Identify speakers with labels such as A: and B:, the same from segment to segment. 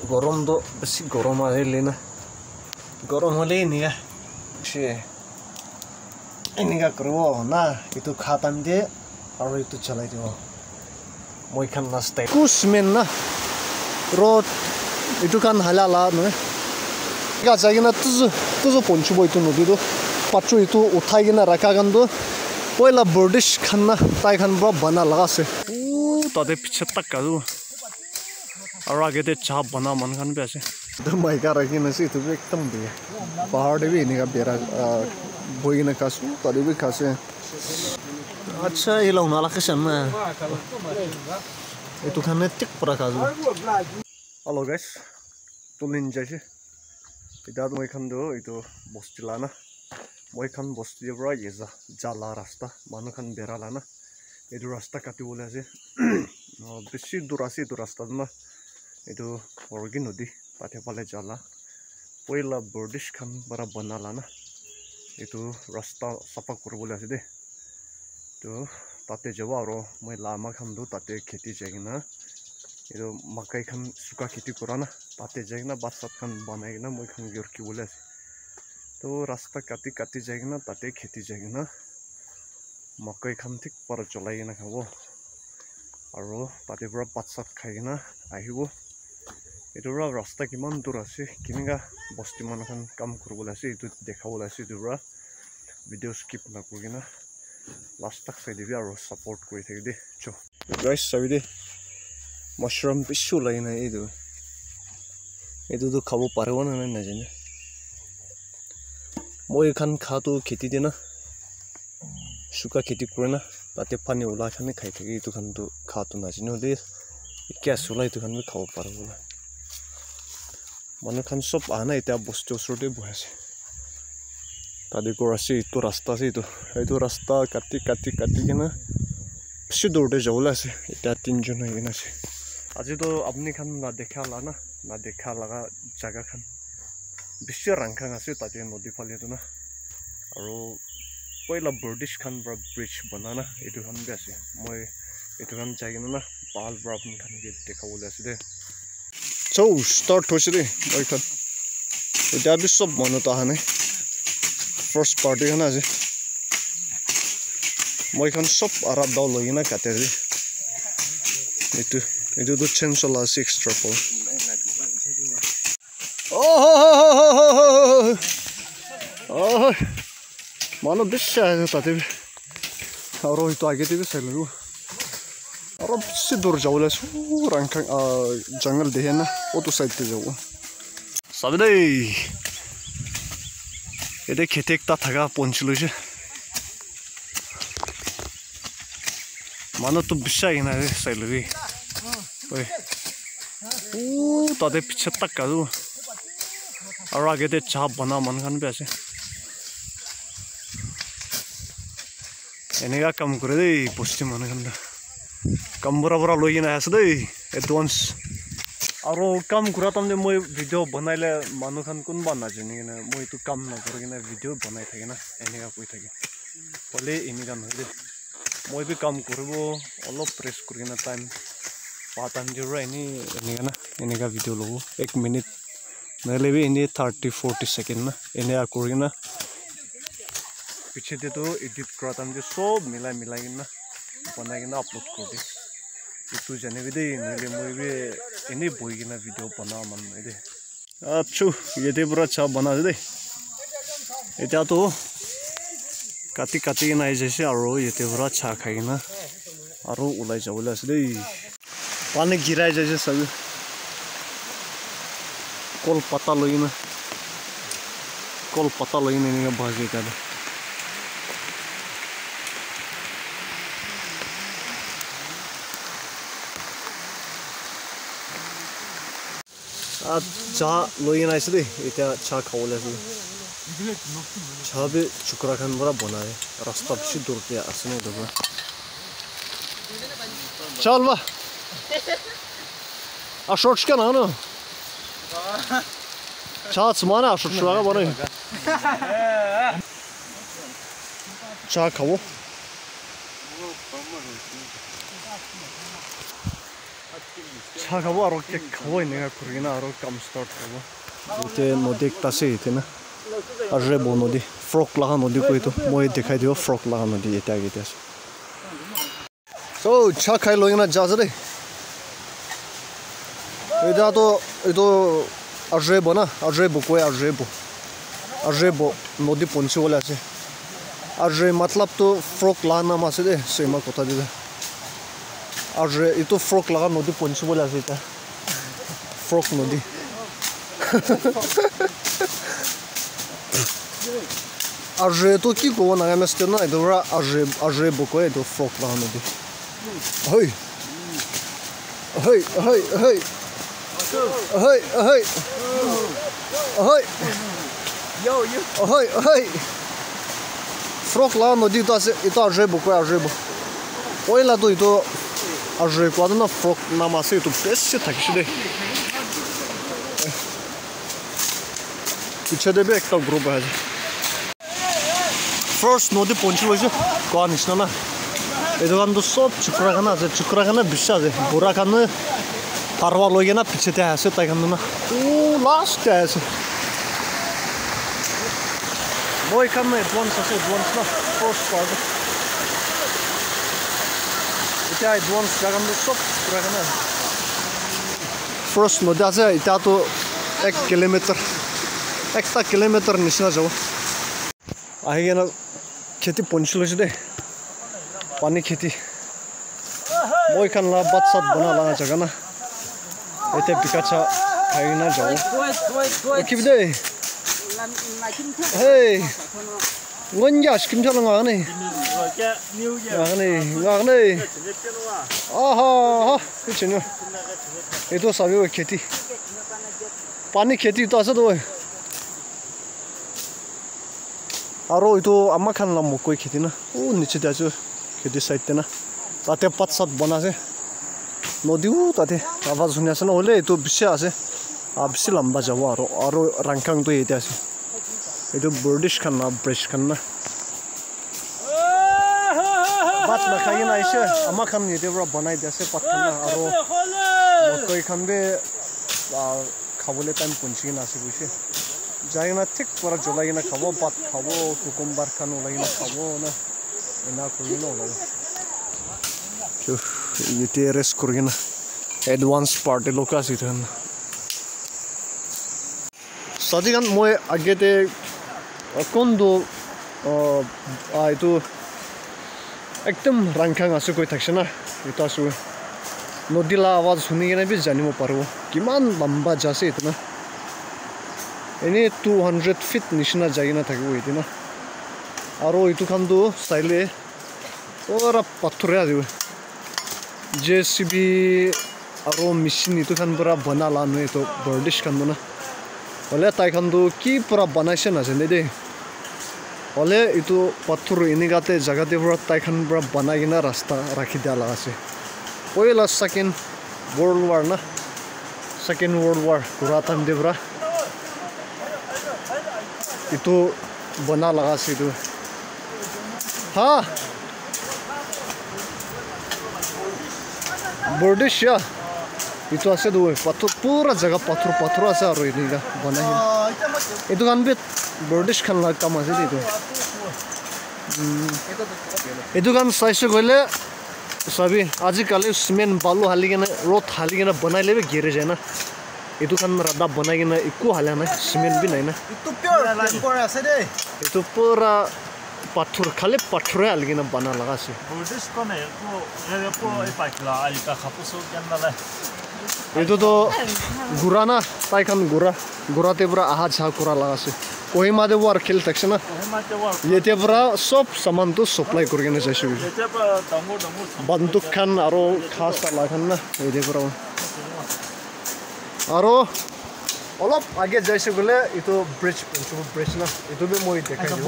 A: গরম তো বেশি গরম আইলে না গরম হলেই নিয়া সে এনেকা করব না এটু খাতাম দিয়ে আর একটু চালাই দিব মই খান নাস্তাই কুসমেন না রোদ এটু খান হালালা নয় গাছাইনা তুজো পঞ্চব এটু নদীতো পাত্র এটু উঠাইকিনা রাখা গানতো পয়লা বর্ডিশ খান না তাই খান বড় বানা লাগাছে ও তাদের পিছে তাক কাজু और आगे ते चाप बना मन खान पे ऐसे तो माइका रखी न सी तो भी एकदम भी पहाड़ भी नहीं का बेरा बोई न कासू तरी भी खासे अच्छा ये लोग नाला के समय itu खाने टिक पड़ा काजू हेलो गाइस तो लिन जाइए इधर मैं खान दो itu बस्ती लाना मैं खान बस्ती बड़ा ये जा जाला रास्ता मानो खान बेरा लाना itu रास्ता काटी बोले ऐसे बेसी दूर आसी itu रास्ता ना itu orgi nodi tate pale jala poila bordish khan bara banala na itu rasta safa koribole ase de to tate jaba aro moi lama khan do tate kheti jagina itu makai khan suka kheti korana tate jagina basat khan banaigina moi khan yor ki bole ase to rasta kati kati jagina tate kheti jagina makai khan thik par cholaigina khabo aro tate pura patsat khaigina ahibo itu rasta kiman dur ase kininga bosti man khan kam koribole ase itu dekhawole ase itu ra video skip na kurina last tak sai dibi aro support kori thaki de cho guys sabi de mushroom bishu laina itu to khabo parbo na na jane moi khan kha to kheti de na suka kheti korina tate pani ola khan khai thaki itu khan to kha to na jane de kya sulai itu khan bi khabo parbo na মানুহ খান সব আনা এতিয়া বস্তু ওচৰতে বহি আছে তাতে ঘৰ আছে এইটো ৰাস্তা আছে এইটো ৰাস্তা কাটি কাটি কাটি কিনে বেছি দূৰতে যাবলৈ আছে এতিয়া তিনিজন হৈ কিনে আছে আজিতো আপুনি খান না দেখা লগা জাগা খান বেছি ৰাংখাং আছে তাতে নদী ফালেতো না আৰু পইলা বৰ্ডিছ খান পৰা ব্ৰিজ বনা না এইটো খান বি আছে মই এইটো খান যাই কিনে না ভাল পৰা আপুনি খান দেখাবলৈ আছে দে So start hoise de moi khan eta bi sob manu ta hane first party hana je moi khan sob arab daw loina kate de itu do chainsaw 6 triple oh manu bisha tate aro itu age de selu और से दूर जाओ ले रंग जंगल देखे ना वो तो side पे जाओ सब दे ये देख खेत एक ता थका पहुंचलो जे मानो तो बिशा ही ना रे साइलवी ओए ओ तादे पीछे तक का दो और आगे ते चाप बना मन खान पे ऐसे एनेगा कम करे दे पोस्टी मन खान कम बरा लोगिना आसे दे एडवांस आरो काम कुरा तमने মই ভিডিও বনাইলে মানুহ খান কোন বানা জনি না মই তো কাম না কৰি কিনা ভিডিও বনাই থাকে না এনেকা কই থাকে বলে এনেকা নহলে মই বি কাম কৰিব অলপ প্ৰেছ কৰি কিনা টাইম পাতাম দিৰা এনেকা না এনেকা ভিডিও লব 1 মিনিট নহলে বি এনে 30-40 সেকেন্ড না এনেকা কৰি কিনা পিছে তো এডিট কৰা টাইম যে সব মিলাই কিনা बना के ना अपलोड कर दे itu jane bi dei nile moi bi eni boi gina video bana man de achu yede pura cha bana de eta to kati kati na jese aro yete pura cha khai na aro ulai jawla ase dei pani girai jese sabi kol pata loina ni bhaji ta चा लोई ना इसलिए इतना चा खाओले से चा भी चुकरा खान बड़ा बना है रास्ता भी दूर पे आसने दो चल बा अशोच क्या ना चा समाना अशोच वाला बना है चा खाओ 차 가고 아로 게 가고 있는 거 그러기나 아로 감 스타트 하고 이제 너디 따세 이테나 아르 보노디 프록 라가 너디 코이토 모에 दिखाई दियो फ्रॉक लागा नदी ये त्यागे त्यास सो 차 खाइ लोइना जाजरे एदा तो अजेबो ना अजेबो कोई अजेबो नदी पंची बोले আছে अजे मतलब तो फ्रॉक लाना मासे दे सेमा कोता दे अजे इतो फ्रॉक लगा नदी पंची बोले আছে এটা फ्रॉक नदी अजे तो की को ना मस्ते ना इधर अजे बको है तो फ्रॉक लगा नदी हेय हेय हेय हेय हेय हेय हेय yo हेय हेय फ्रॉक लगा नदी तो আছে এটা अजे बको अजे ওইলা তো ইতো अजे को ना फ्रॉक नाम আছে তো বেশি থাকিছে দে পিছে দেবে একটা গ্রুপ আছে ফার্স্ট নদী পৌঁছে হইছে কোয়া নিছনা না এই দোকান তো সব চুকরাখানা বিশ আছে বুড়াখানে পারওয়া লইগে না পিছেতে আছে তাই কান না ও লাস্ট আছে মই কান না অ্যাডভান্স না ফার্স্ট পার্ট এটা অ্যাডভান্স জায়গা তো সব চুকরাখানা ফার্স্ট নদী আছে এটা তো 1 কিলোমিটার 1 কিলোমিটার নিছনা যাব আহি না खेती पंचलैसे दे पानी खेती মই খান লা বাত সাত বনা লা জায়গা না এতে পিকাচা খাইনা যাও কি দে হেই গঞ্জা স্কিম চলা গানে গানে আহা কিছু না এতো সবই खेती पानी खेती तो আছে তো আরো ইতো আমা খান লাম কই খেতি না ও নিচে দাছো খেতি সাইডতে না তাতে পাত সাত বনাছে নদীও তাতে আওয়াজ শুনি আছে না হলে ইতো বিশে আছে বেশি লম্বা যাব আরো রাংখাং তো এইতে আছে ইতো বর্ডিশ খান না ব্রেশ খান না বাত না খাই না আইছে আমা খান নিতে বড় বানাই দিছে পাত খান না আরো কই খান বে খাবলে টাইম পৌঁছি না আছে বুঝছে যাই না ঠিক পরা জলাই না খাবো বাত খাবো কুকুম্বার খানো লাগি না খাবো না এনা করি না লাগো ইতে রেস করি না অ্যাডভান্স পার্টি লোক আছে তখন সাদিগান মই আগেতে কোনদো আইতো একদম রাংখাং আছে কই থাকছে না এটা আছে নদীলা আওয়াজ শুনি কেনে বি জানিব পারবো কিমান লম্বা যাছে এটা না এনে 200 ফিট নিশনা যাই না থাকিব এটি না আৰু ইটো খানটো চাইলে পুৰা পাথৰে আছে জেসিবি আৰু মেচিন ইটো খান পুৰা বনালা ন এটো বৰ্ডিশ খান না হলে তাই খানটো কি পুৰা বনাইছে না জানে দে হলে ইটো পাথৰ এনিগাতে জাগাতে পুৰা তাই খান পুৰা বনাই কিনা ৰাস্তা ৰাখি দিয়া লাগাছে পয়লা সেকেন্ড ওয়ার্ল্ড ওয়ার না সেকেন্ড ওয়ার্ল্ড ওয়ার পুরা টাইম দে পুরা itu bana laga si itu ha bordish ya itu ase do pathor pura jaga pathor ase aro ini ga bana hi itu kan bit bordish khan la kam ase itu kan saise gole sabi aji kale cement balu haligena road haligena banai lebe gere jay na itu kan rada banai na ikku hala na cement bi nai na itu pure ase de itu pura pathor khale pathore algina bana laga ase bordish kone ko ei pakla ai ka khapuso kanda la itu to gura na tai kan gura te pura aha jha kura laga ase kohima de war khel takse na yete pura sob saman to supply korgena jaisu yete pa damur banduk khan aro khas la khan na yete pura aro অলপ আগে যাইছে গলে ইটো bridge না ইটো B মই দেখাই দিব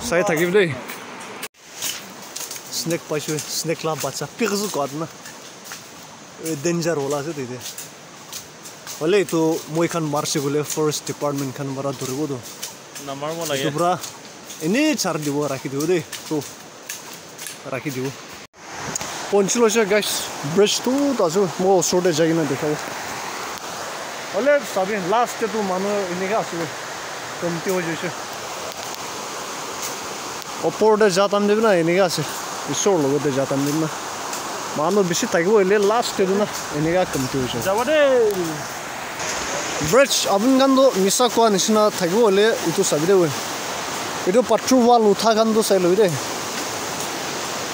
A: সাই থাকিব দেই স্নেক পাইছো স্নেক লা বাচ্চা পিগজু কদ না ডেঞ্জার होला আছে দিতে হলে ইটো মই খান মারছে গলে ফরেস্ট ডিপার্টমেন্ট খান বড় ধরবো তো নাম্বার ম লাগে ইটো পুরা এনে ছাড় দিব রাখি দিব দেই তো রাখি দিব পঞ্চিল হৈছে গাইছ ব্ৰিজটো তাজো মই ওচৰতে যাই কিনে দেখাব হ'লে চাবি লাষ্টটো মানুহ এনেকৈ আছোঁ কমতি হৈ গৈছে ওপৰতে যা টাইম দিবি না এনেকৈ আছে ঈশ্বৰৰ লগতে যা টাইম দিবি না মানুহ বেছি থাকিব হ'লে লাষ্টটো না এনেকৈ কমতি হৈছে যাব দেই ব্ৰিজ আপুনি কাৰণটো মিছা কোৱা নিচিনা থাকিব হ'লে এইটো চাবি দেই এইটো পাথৰ ৱাল উঠা কাৰণটো চাই ল'বি দেই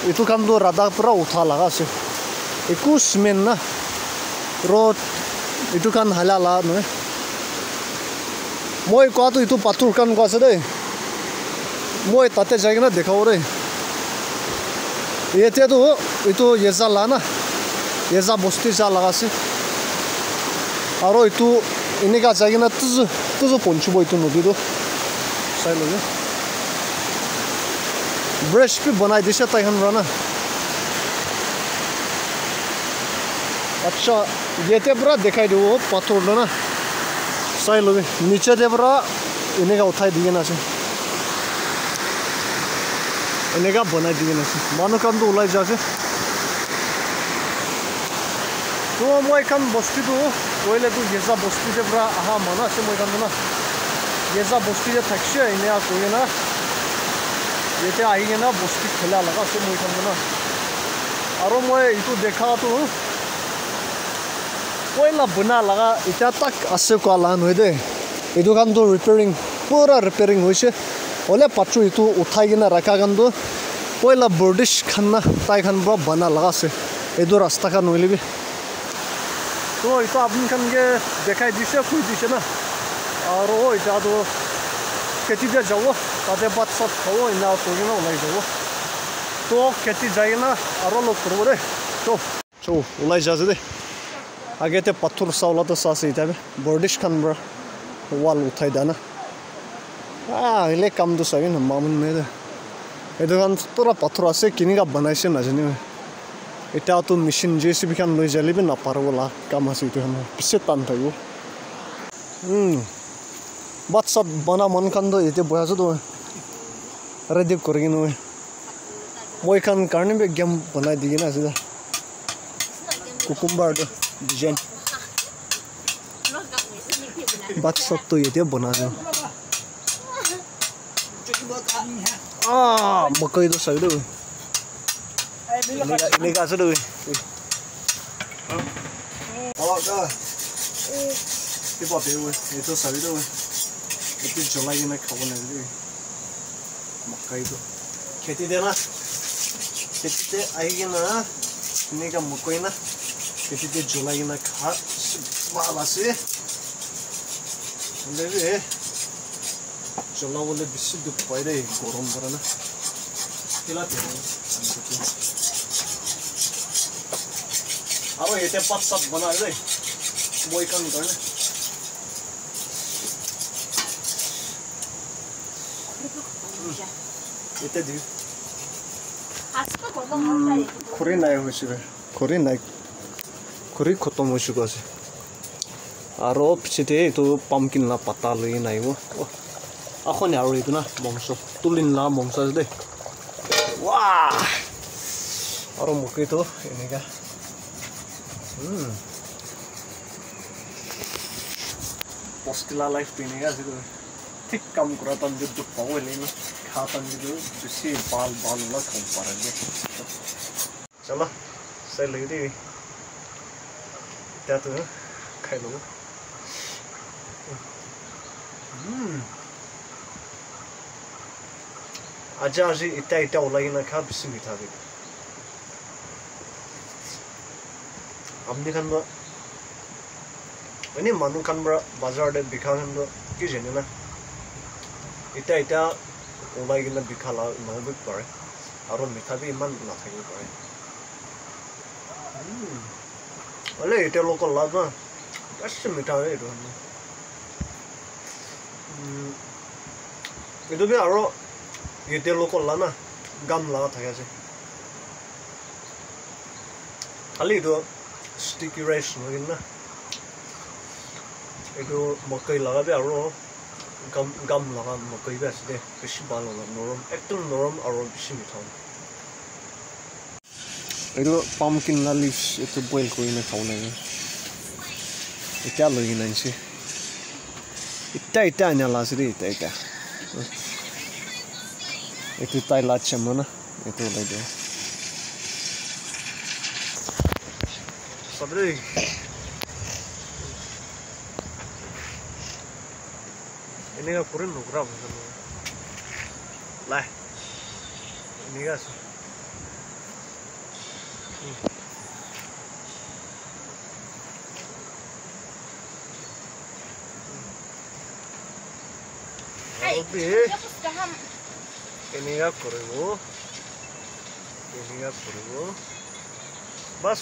A: এইটো কামটো ৰাধা পৰা উঠা লগা আছে একো চিমেণ্ট না ৰ'দ এইটো কাম হালা লগা নহয় মই কোৱাটো এইটো পাথৰ কাম কোৱা আছে দেই মই তাতে যাই কিনে দেখাব দেই এতিয়াতো এইটো এজা লা না এজা বস্তি যা লগা আছে আৰু এইটো এনেকুৱা যাই কিনে তুজো পঞ্চিব এইটো নদীটো চাই ল'বি ব্ৰিজ বি বনাই দিছে তাইখন পৰা না আচ্ছা ইয়াতে পৰা দেখাই দিব পাথৰটো না চাই ল'বি নিচেতে পৰা এনেকুৱা উঠাই দি কিনে আছে এনেকুৱা বনাই দি কিনে আছে মানুহ কামটো ওলাই যোৱা আছে তো মই এখন বস্তুটো কৰিলেতো গেজা বস্তুতে পৰা অহা মানুহ আছে মই কামটো না গেজা বস্তুতে থাকিছে এনেকুৱা কৰি না এতিয়া আহি কিনে বস্তি খেলা লগা আছে মই কামটো না আৰু মই এইটো দেখাটো পইলা বনা লগা এতিয়া তাক আছে কোৱা লগা নহয় দেই এইটো কামটো ৰিপেয়াৰিং পুৰা ৰিপেয়াৰিং হৈছে হ'লে পাথৰ এইটো উঠাই কিনে ৰখা কামটো পইলা বৰ্ডিছ খান না তাইখন পৰা বনা লগা আছে এইটো ৰাস্তাখন নলিবি তো এইটো আপুনি খানকে দেখাই দিছে খুই দিছে না আৰু এতিয়াতো খেতিতে যাব তাতে বাট চাট খাব এনে কৰি কিনে ওলাই যাব তো খেতি যাই কিনে আৰু লগ কৰিব দেই তো ওলাই যা আছে দেই আগতে পাথৰ চাউলাটো চাছে এতিয়া বৰ্ডিছ খান পৰা ৱাল উঠাই দিয়া না আহিলে কামটো চাবি না মামুন নাই দে এইটো খান পুৰা পাথৰ আছে কেনেকুৱা বনাইছে নাজানো এতিয়াতো মেচিন JCB খান লৈ যালিবি নাপাৰব লা কাম আছে এইটো খান পিছে টান থাকিব বাট চাট বনা মন খানটো এতিয়া বহি আছো তো ৰেডি কৰি কিনে মই খান কাৰণে বি গেম বনাই দি কিনে আছে কুকুম্বাৰটো ডিজাইন বাট চাটটো এতিয়া বনাইছো মকৈটো চাবি দেই এনেকুৱা আছে দেই এইটো চাবি দেই এইটো জ্বলাই কিনে খাব লাগে দেই মকৈটো খেতিতে না খেতিতে আহি কিনে এনেকুৱা মকৈ না খেতিতে জ্বলাই কিনে খা ভাল আছে জ্বলাবলৈ বেছি দুখ পায় দেই গৰম পৰা না আৰু এতিয়া পাত চাত বনাই দেই মই কাম কাৰণে এতিয়া দিবি খৰি নাই হৈছে খৰি নাই খৰি খতম হৈছে আছে আৰু পিছতে এইটো পামকিন না পাতা লৈ নাহিব আখনি আৰু এইটো না মংস তুলিন না মংস আছে দেই আৰু মকৈটো এনেকুৱা পষ্টিলা লাইফটো এনেকুৱা আছে ঠিক কাম কৰা টান যদি পাব লাগিব খা টান যদি বেছি ভাল ভাল ওলা খাব পাৰে যে চলো চাই লাগি দেই এতিয়াতো খাই ল'ব আজি এতিয়া ওলাই কিনে খা বেছি মিঠা দিব আপুনি খান এনেই মানুহ খান পৰা বাজাৰতে বিকা খান কি জানে না এতিয়া ওলাই কিনে বিকা নহ'ব পাৰে আৰু মিঠা বি ইমান নাথাকিব পাৰে হ'লে এতিয়া লোকৰ লাভ না বেছি মিঠা হয় এইটো এইটো বি আৰু এতিয়া লোকৰ লা না গাম লগা থাকে আছে খালি এইটো ষ্টিকি ৰাইচ নহয় না এইটো মকৈ লগাবি আৰু গাম লগা মকৈ বি আছে দে বেছি ভাল লগা নৰম একদম নৰম আৰু বেছি মিঠা itu pumpkin leaves itu boil kori na khau na ita loi na nsi ita anya la sri ita itu tai la chamana itu lagi dia sabre ini ga purin nugra bhanu la ini ga ini ga koribo bas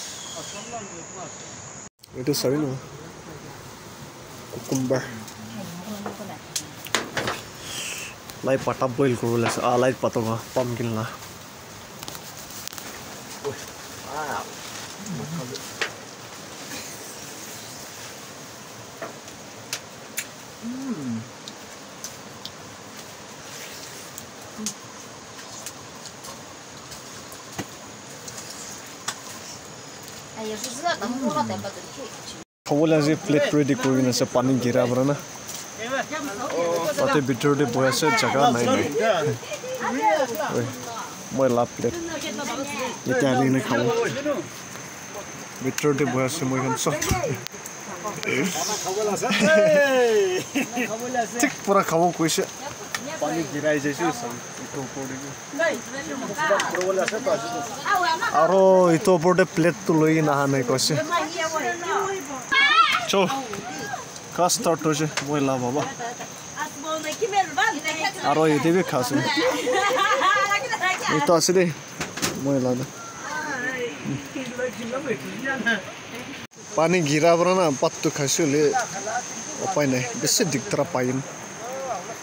A: itu sabi no cucumber lai pata boil koro la lai patonga pumpkin la Kawala je plate ready kori na se pani gira brana tate bitor de boya se jaga nai oi moi la plate ita ali na khawo bitor de boya se moi kan so tik pura khawo koise pani girai jaise sam ito pori aro ito porde plate to loi na ha nai koise चल का start हो जे मोइला बाबा आरो यदि भी खासे इतो आसे मोइला ना पानी गिरा बरना पत्तु खासुले उपाय नै बेसे दिक्तरा पाइन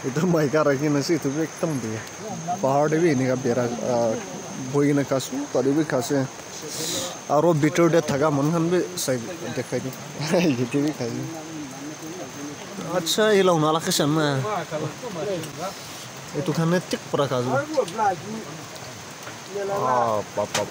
A: इतो माइका राखिन से इतो एकदम दे पहाड़ भी इनेगा बेरा बोइना खासु तरि भी खासे आरो बिटर दे थागा मनहन बे साइ देखाइ दि यदि भी खाइ अच्छा ये लाउना लाखसन ना itu kan netik pura kazu. Ah, papa.